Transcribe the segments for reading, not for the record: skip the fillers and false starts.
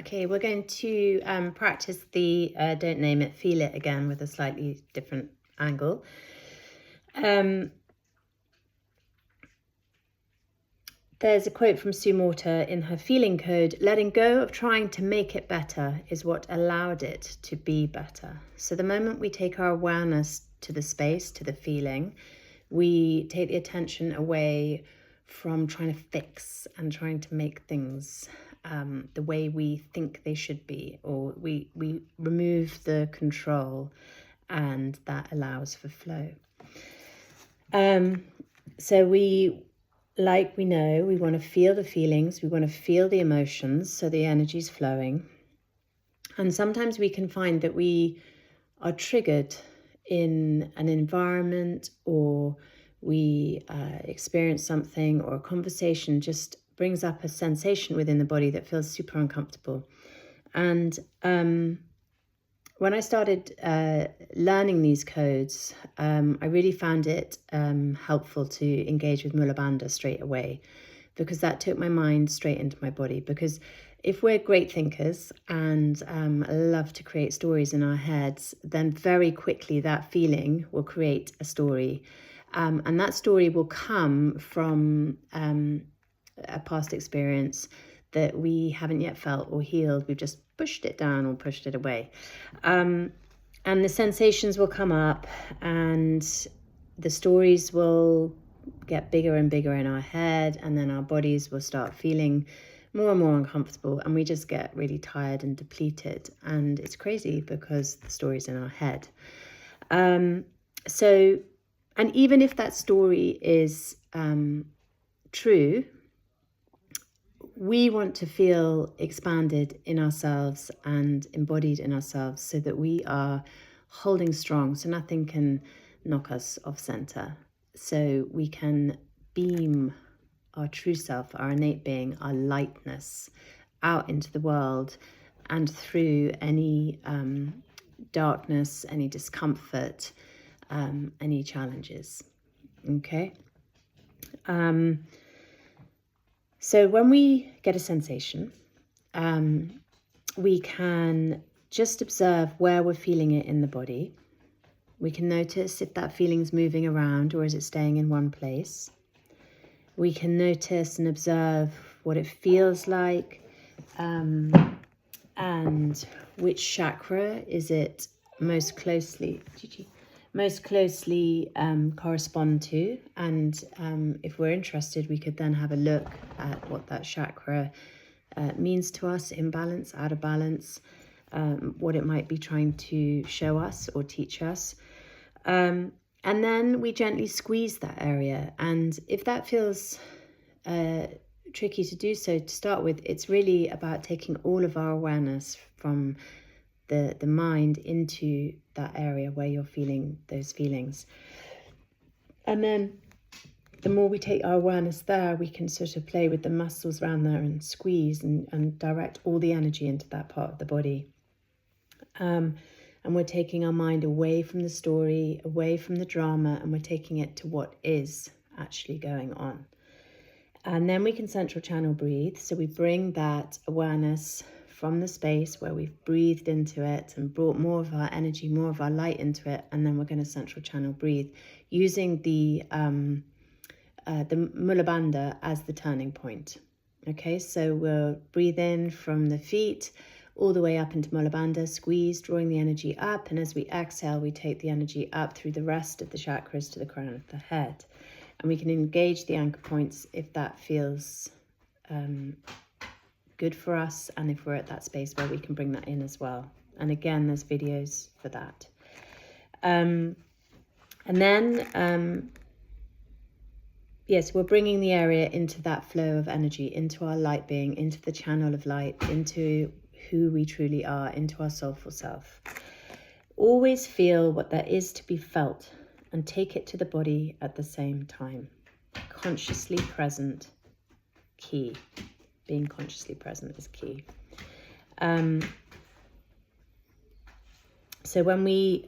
Okay, we're going to practice the don't name it, feel it again with a slightly different angle. There's a quote from Sue Morter in her feeling code: letting go of trying to make it better is what allowed it to be better. So the moment we take our awareness to the space, to the feeling, we take the attention away from trying to fix and trying to make things the way we think they should be, or we remove the control, and that allows for flow. So we know we want to feel the feelings, we want to feel the emotions, so the energy's flowing. And sometimes we can find that we are triggered in an environment, or we experience something, or a conversation just brings up a sensation within the body that feels super uncomfortable. And when I started learning these codes, I really found it helpful to engage with Mula Bandha straight away, because that took my mind straight into my body. Because if we're great thinkers and love to create stories in our heads, then very quickly that feeling will create a story. And that story will come from a past experience that we haven't yet felt or healed. We've just pushed it down or pushed it away. And the sensations will come up, and the stories will get bigger and bigger in our head, and then our bodies will start feeling more and more uncomfortable, and we just get really tired and depleted. And it's crazy because the story's in our head. And even if that story is true, we want to feel expanded in ourselves and embodied in ourselves, so that we are holding strong, so nothing can knock us off center. So we can beam our true self, our innate being, our lightness out into the world and through any darkness, any discomfort, any challenges. Okay. So when we get a sensation, we can just observe where we're feeling it in the body. We can notice if that feeling's moving around, or is it staying in one place. We can notice and observe what it feels like, and which chakra is it most closely correspond to. And if we're interested, we could then have a look at what that chakra means to us, in balance, out of balance, what it might be trying to show us or teach us. And then we gently squeeze that area. And if that feels tricky to do so, to start with, it's really about taking all of our awareness from the mind into that area where you're feeling those feelings. And then the more we take our awareness there, we can sort of play with the muscles around there and squeeze and direct all the energy into that part of the body. And we're taking our mind away from the story, away from the drama, and we're taking it to what is actually going on. And then we can central channel breathe. So we bring that awareness from the space where we've breathed into it and brought more of our energy, more of our light into it. And then we're going to central channel breathe using the Mula Bandha as the turning point. Okay, so we'll breathe in from the feet all the way up into Mula Bandha, squeeze, drawing the energy up. And as we exhale, we take the energy up through the rest of the chakras to the crown of the head. And we can engage the anchor points if that feels good for us, and if we're at that space where we can bring that in as well. And again, there's videos for that. And then, yes, we're bringing the area into that flow of energy, into our light being, into the channel of light, into who we truly are, into our soulful self. Always feel what there is to be felt and take it to the body at the same time. Consciously present, key. Being consciously present is key. So when we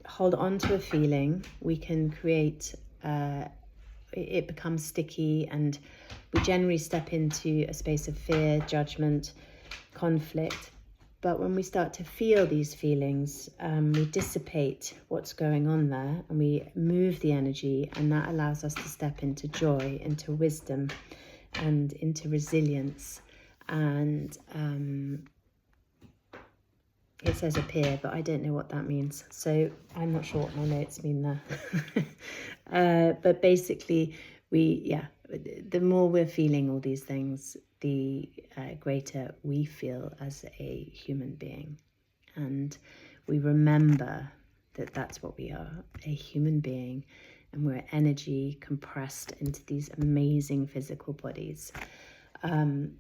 hold on to a feeling, we can create, it becomes sticky, and we generally step into a space of fear, judgment, conflict. But when we start to feel these feelings, we dissipate what's going on there, and we move the energy, and that allows us to step into joy, into wisdom, and into resilience. And it says appear, but I don't know what that means, so I'm not sure what my notes mean there. But basically, the more we're feeling all these things, the greater we feel as a human being. And we remember that that's what we are, a human being, and we're energy compressed into these amazing physical bodies. And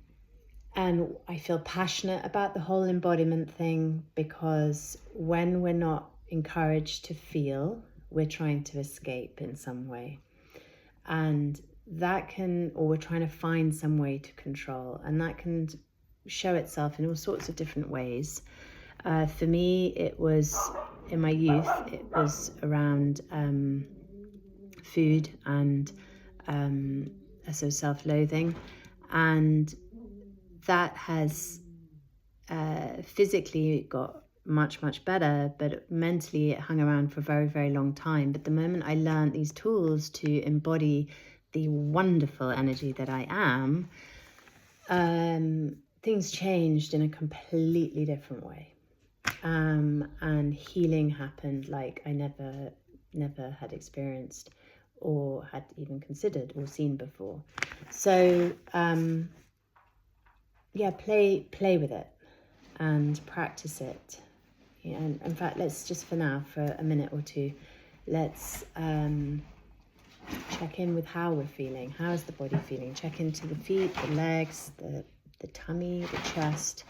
I feel passionate about the whole embodiment thing, because when we're not encouraged to feel, we're trying to escape in some way. And that can, or we're trying to find some way to control, and that can show itself in all sorts of different ways. For me, it was in my youth, it was around food and so self-loathing, and that has physically got much better, but mentally it hung around for a very long time. But the moment I learned these tools to embody the wonderful energy that I am, things changed in a completely different way, and healing happened like I never had experienced or had even considered or seen before. So play with it and practice it. And in fact, let's just for now, for a minute or two, let's check in with how we're feeling. How is the body feeling? Check into the feet, the legs, the tummy, the chest.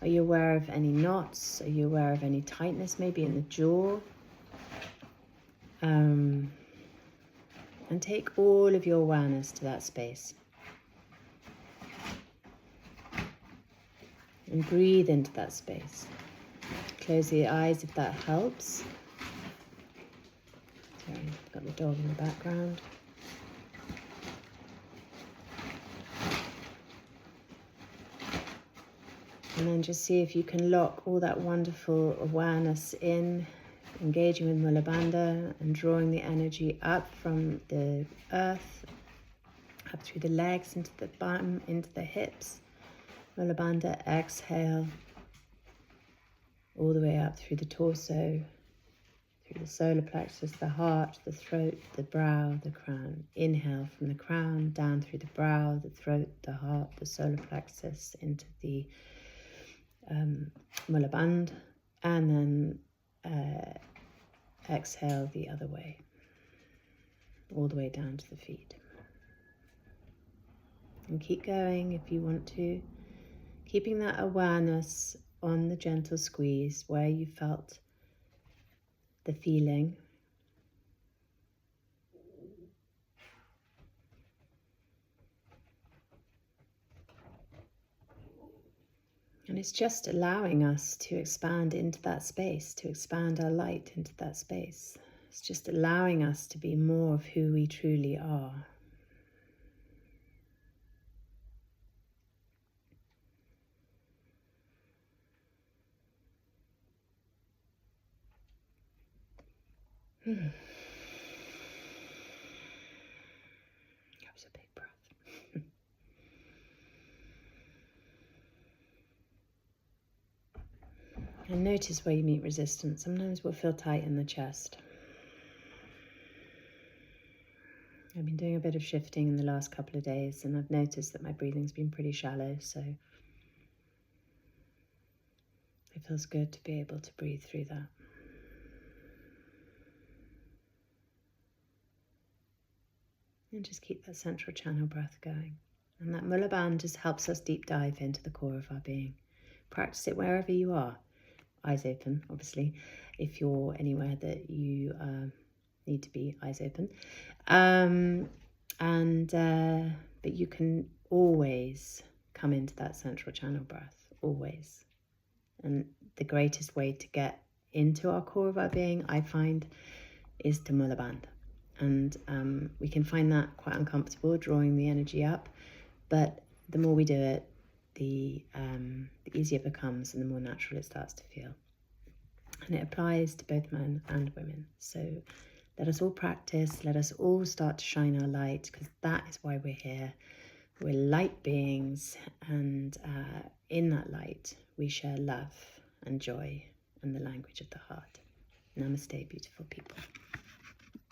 Are you aware of any knots? Are you aware of any tightness maybe in the jaw? And take all of your awareness to that space. And breathe into that space. Close the eyes if that helps. Sorry, I've got the dog in the background. And then just see if you can lock all that wonderful awareness in, engaging with Mula Bandha and drawing the energy up from the earth, up through the legs, into the bum, into the hips. Mula Bandha, exhale, all the way up through the torso, through the solar plexus, the heart, the throat, the brow, the crown. Inhale from the crown, down through the brow, the throat, the heart, the solar plexus, into the Mula Bandha, and then exhale the other way, all the way down to the feet. And keep going if you want to, keeping that awareness on the gentle squeeze where you felt the feeling. And it's just allowing us to expand into that space, to expand our light into that space. It's just allowing us to be more of who we truly are. That was a big breath. And notice where you meet resistance. Sometimes we'll feel tight in the chest. I've been doing a bit of shifting in the last couple of days, and I've noticed that my breathing's been pretty shallow, so it feels good to be able to breathe through that. And just keep that central channel breath going. And that Mula Bandha just helps us deep dive into the core of our being. Practice it wherever you are. Eyes open, obviously, if you're anywhere that you need to be eyes open. But you can always come into that central channel breath, always. And the greatest way to get into our core of our being, I find, is to Mula Bandha. And we can find that quite uncomfortable, drawing the energy up. But the more we do it, the easier it becomes and the more natural it starts to feel. And it applies to both men and women. So let us all practice, let us all start to shine our light, because that is why we're here. We're light beings, and in that light we share love and joy and the language of the heart. Namaste, beautiful people.